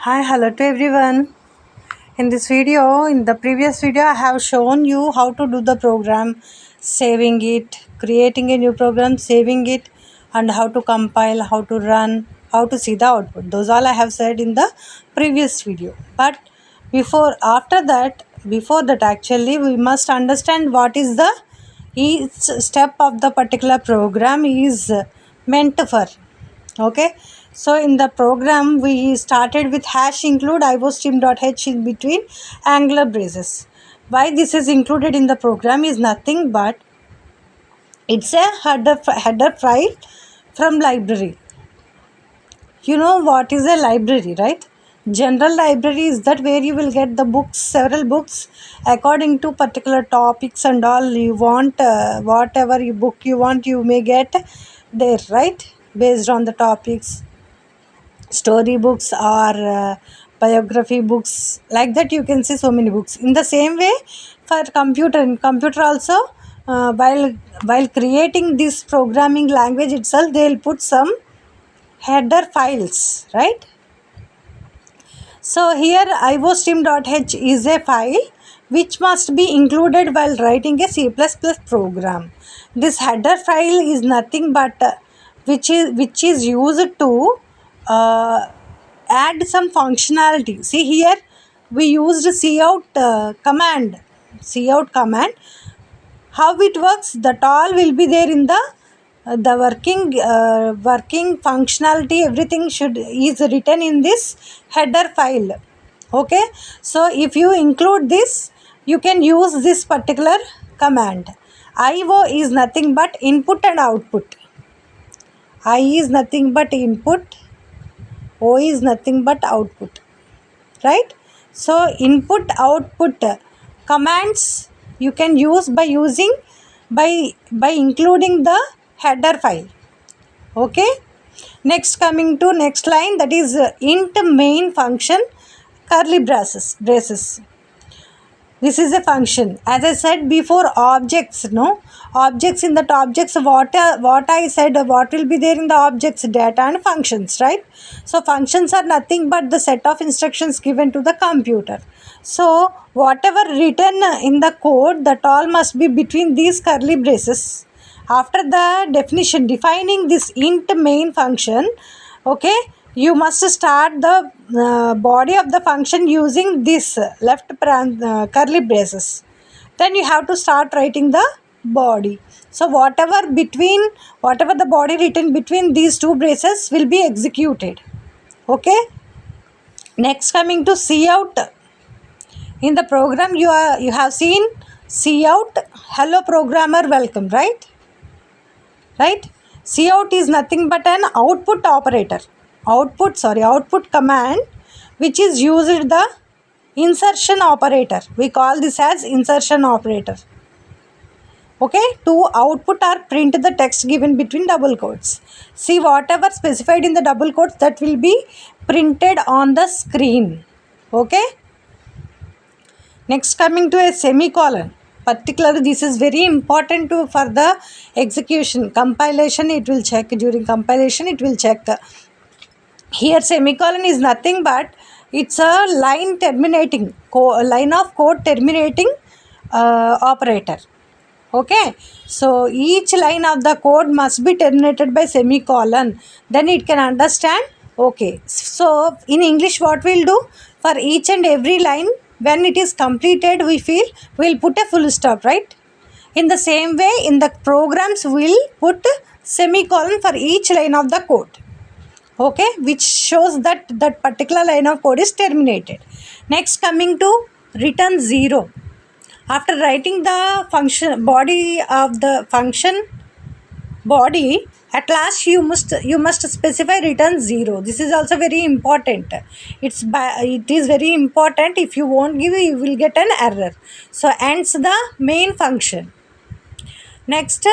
Hi, hello to everyone. In the previous video, I have shown you how to do the program, saving it, creating a new program, saving it, and how to compile, how to run, how to see the output. Those all I have said in the previous video. But before that, actually, we must understand what is the each step of the particular program is meant for. Okay, so in the program we started with hash include ivostream.h in between angular braces. Why this is included in the program is nothing but it's a header file from library. You know what is a library, right? General library is that where you will get the books, several books according to particular topics and all you want, whatever book you want you may get there, right? Based on the topics, story books or biography books, like that you can see so many books. In the same way, for computer also, while creating this programming language itself, they'll put some header files, right? So here ivostream.h is a file which must be included while writing a C++ program. This header file is nothing but which is used to uh, add some functionality. See here we used cout command. Cout command, how it works, that all will be there in the working functionality, everything should is written in this header file. Okay, so if you include this, you can use this particular command. IO is nothing but input and output. I is nothing but input, O is nothing but output, right? So input output commands you can use by including the header file. Okay, next coming to next line, that is int main function curly braces. This is a function, as I said before. Objects, no, objects, in that objects, what I said, what will be there in the objects? Data and functions, right? So functions are nothing but the set of instructions given to the computer. So whatever written in the code, that all must be between these curly braces. After the definition defining this int main function, okay, you must start the body of the function using this curly braces. Then you have to start writing the body. So whatever the body written between these two braces will be executed. Okay, next coming to cout. In the program you have seen cout, hello programmer, welcome, right? Cout is nothing but an output command which is used the insertion operator. We call this as insertion operator. Okay, to output or print the text given between double quotes. See, whatever specified in the double quotes, that will be printed on the screen. Okay, next coming to a semicolon. Particularly this is very important for the execution. Compilation it will check, during compilation it will check. Here semicolon is nothing but it's a line of code terminating operator. Okay, so each line of the code must be terminated by semicolon, then it can understand. Okay, so in English what we'll do, for each and every line, when it is completed, we'll put a full stop, right? In the same way, in the programs we'll put semicolon for each line of the code. Okay, which shows that that particular line of code is terminated. Next coming to return 0. After writing the function body of the function body, at last you must specify return 0. This is also very important. It is very important. If you won't give, you will get an error. So ends the main function. Next,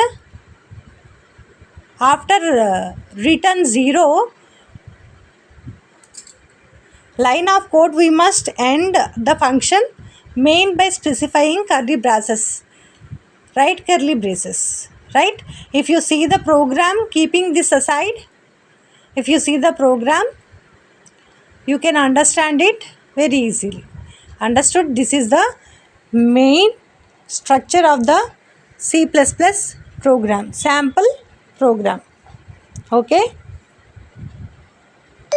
after return 0 line of code, we must end the function main by specifying curly braces, right? Curly braces, right? If you see the program, keeping this aside, if you see the program, you can understand it very easily. Understood? This is the main structure of the C++ program, sample program. Okay.